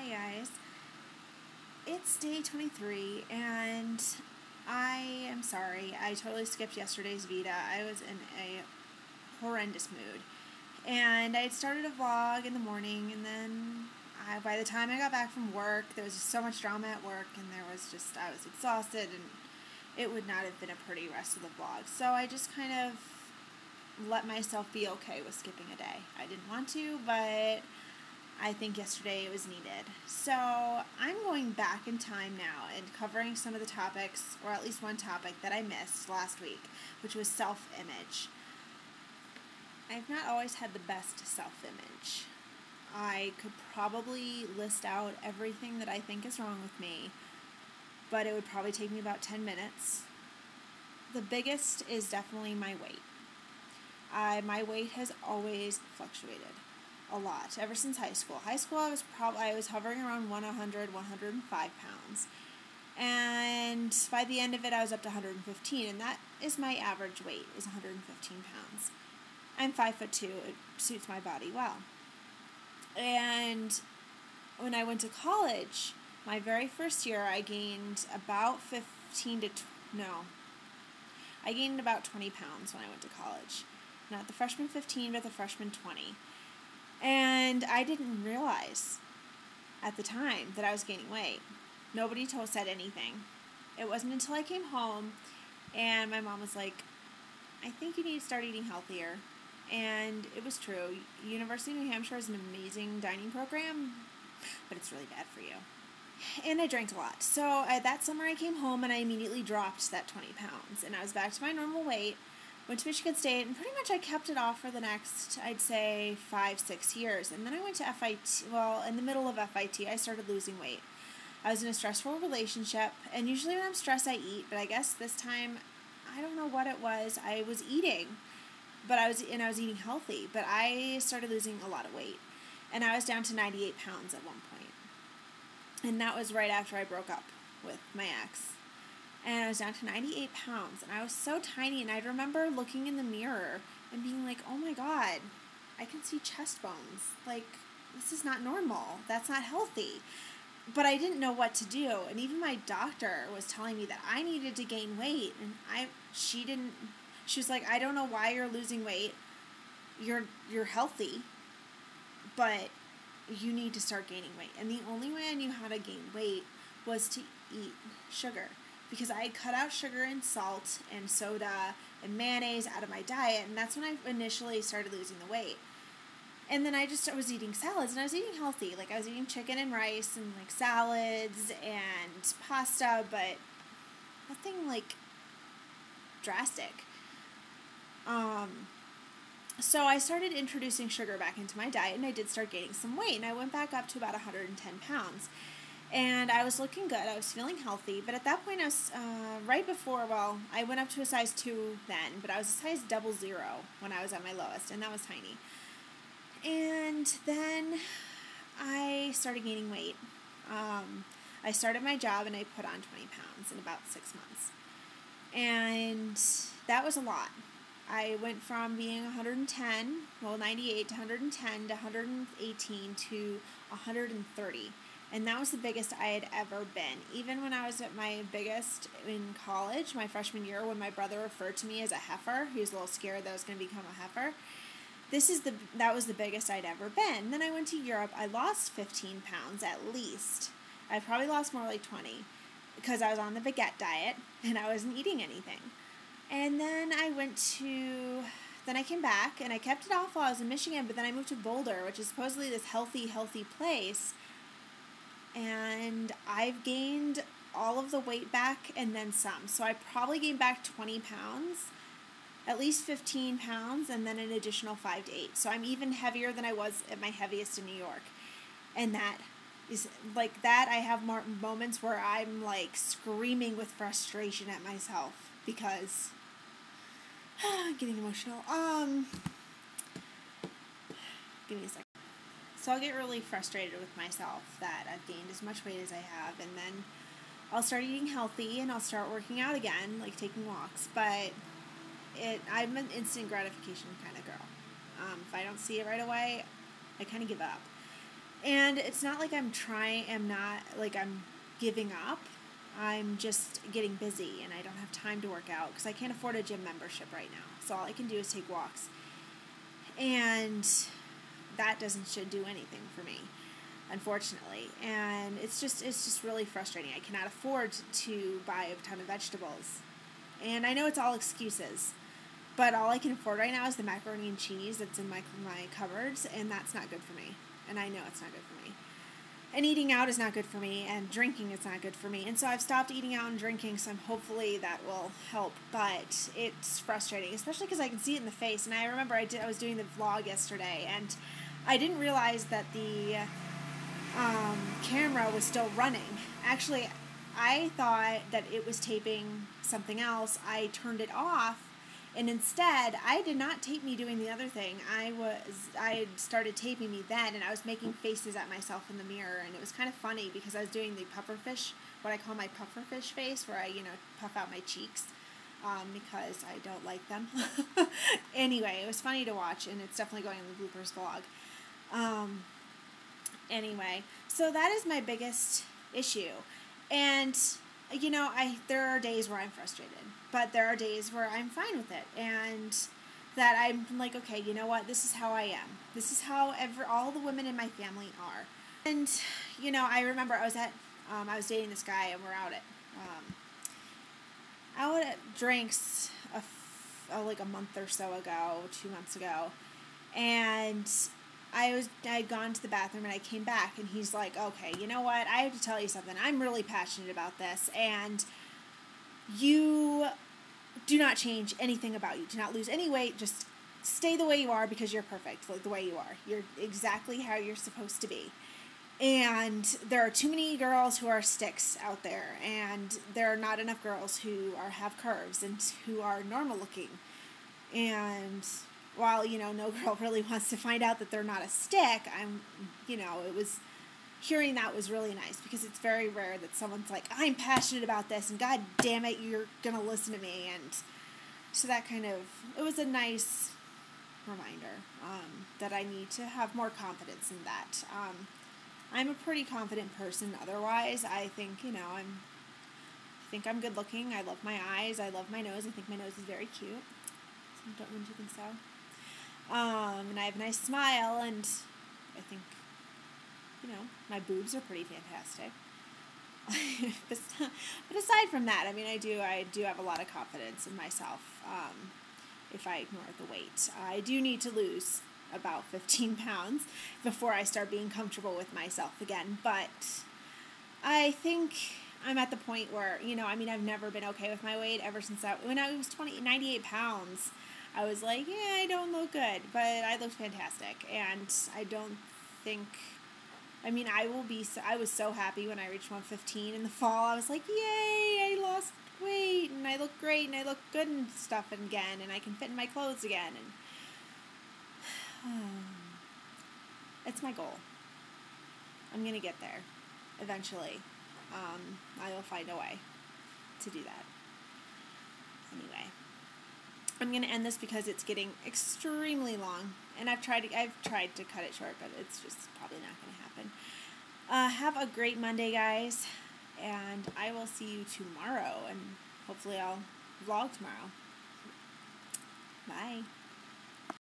Hi guys, it's day 23 and I am sorry, I totally skipped yesterday's VEDA. I was in a horrendous mood and I had started a vlog in the morning, and then by the time I got back from work there was just so much drama at work, and I was exhausted, and it would not have been a pretty rest of the vlog. So I just kind of let myself be okay with skipping a day. I didn't want to, but I think yesterday it was needed. So I'm going back in time now and covering some of the topics, or at least one topic that I missed last week, which was self-image. I've not always had the best self-image. I could probably list out everything that I think is wrong with me, but it would probably take me about 10 minutes. The biggest is definitely my weight. My weight has always fluctuated a lot ever since high school. High school, I was hovering around 100, 105 pounds, and by the end of it, I was up to 115, and that is my average weight, is 115 pounds. I'm 5'2". It suits my body well. And when I went to college, my very first year, I gained about 20 pounds when I went to college. Not the freshman 15, but the freshman 20. And I didn't realize at the time that I was gaining weight. Nobody said anything. It wasn't until I came home and my mom was like, I think you need to start eating healthier. And it was true. University of New Hampshire is an amazing dining program, but it's really bad for you. And I drank a lot. So that summer I came home and I immediately dropped that 20 pounds. And I was back to my normal weight. Went to Michigan State, and pretty much I kept it off for the next, I'd say, 5-6 years. And then I went to FIT. Well, in the middle of FIT, I started losing weight. I was in a stressful relationship, and usually when I'm stressed, I eat. But I guess this time, I don't know what it was. I was eating, but I was eating healthy. But I started losing a lot of weight, and I was down to 98 pounds at one point. And that was right after I broke up with my ex. And I was down to 98 pounds, and I was so tiny, and I remember looking in the mirror and being like, oh my God, I can see chest bones. Like, this is not normal. That's not healthy. But I didn't know what to do, and even my doctor was telling me that I needed to gain weight, and she was like, I don't know why you're losing weight. You're healthy, but you need to start gaining weight. And the only way I knew how to gain weight was to eat sugar, because I cut out sugar and salt and soda and mayonnaise out of my diet, and that's when I initially started losing the weight. And then I was eating salads, and I was eating healthy. Like, I was eating chicken and rice and, like, salads and pasta, but nothing, like, drastic. So I started introducing sugar back into my diet, and I did start gaining some weight, and I went back up to about 110 pounds. And I was looking good. I was feeling healthy. But at that point, I was I went up to a size 2 then, but I was a size 00 when I was at my lowest, and that was tiny. And then I started gaining weight. I started my job, and I put on 20 pounds in about 6 months. And that was a lot. I went from being 98 to 110 to 118 to 130. And that was the biggest I had ever been. Even when I was at my biggest in college, my freshman year, when my brother referred to me as a heifer, he was a little scared that I was going to become a heifer. That was the biggest I'd ever been. Then I went to Europe. I lost 15 pounds at least. I probably lost more like 20 because I was on the baguette diet and I wasn't eating anything. And then then I came back and I kept it off while I was in Michigan, but then I moved to Boulder, which is supposedly this healthy place. And I've gained all of the weight back and then some. So I probably gained back 20 pounds, at least 15 pounds, and then an additional 5 to 8. So I'm even heavier than I was at my heaviest in New York. And that is like that. I have more moments where I'm like screaming with frustration at myself because I'm getting emotional. Give me a second. So I'll get really frustrated with myself that I've gained as much weight as I have, and then I'll start eating healthy and I'll start working out again, like taking walks. But I'm an instant gratification kind of girl. If I don't see it right away, I kind of give up. And it's not like I'm giving up. I'm just getting busy and I don't have time to work out because I can't afford a gym membership right now. So all I can do is take walks. And that should do anything for me, unfortunately. And it's just really frustrating. I cannot afford to buy a ton of vegetables. And I know it's all excuses, but all I can afford right now is the macaroni and cheese that's in my cupboards, and that's not good for me. And I know it's not good for me. And eating out is not good for me, and drinking is not good for me. And so I've stopped eating out and drinking, so hopefully that will help. But it's frustrating, especially because I can see it in the face. And I remember I was doing the vlog yesterday, and I didn't realize that the camera was still running. Actually, I thought that it was taping something else. I turned it off, and instead, I did not tape me doing the other thing. I started taping me then, and I was making faces at myself in the mirror, and it was kind of funny because I was doing the pufferfish, what I call my pufferfish face, where I, puff out my cheeks, because I don't like them. Anyway, it was funny to watch, and it's definitely going in the bloopers vlog. Anyway, so that is my biggest issue. And, there are days where I'm frustrated, but there are days where I'm fine with it. And that I'm like, okay, you know what? This is how I am. This is how all the women in my family are. And, I remember I was dating this guy, and we're out at drinks like a month or so ago, 2 months ago. And I'd gone to the bathroom and I came back, and he's like, okay, you know what? I have to tell you something. I'm really passionate about this, and you do not change anything about you. Do not lose any weight. Just stay the way you are because you're perfect, like the way you are. You're exactly how you're supposed to be. And there are too many girls who are sticks out there, and there are not enough girls who have curves and who are normal looking. And while, no girl really wants to find out that they're not a stick, hearing that was really nice, because it's very rare that someone's like, I'm passionate about this, and God damn it, you're going to listen to me. And so that it was a nice reminder that I need to have more confidence in that. I'm a pretty confident person otherwise. I think, I'm good looking. I love my eyes. I love my nose. I think my nose is very cute. Wouldn't you think so? And I have a nice smile, and I think, my boobs are pretty fantastic. But aside from that, I do have a lot of confidence in myself, if I ignore the weight. I do need to lose about 15 pounds before I start being comfortable with myself again, but I think I'm at the point where, I've never been okay with my weight ever since when I was 98 pounds. I was like, yeah, I don't look good, but I look fantastic. And I don't think, I was so happy when I reached 115 in the fall. I was like, yay, I lost weight, and I look great, and I look good and stuff again, and I can fit in my clothes again. And it's my goal. I'm going to get there eventually. I will find a way to do that. Anyway, I'm going to end this because it's getting extremely long, and I've tried to cut it short, but it's just probably not going to happen. Have a great Monday, guys, and I will see you tomorrow, and hopefully I'll vlog tomorrow. Bye.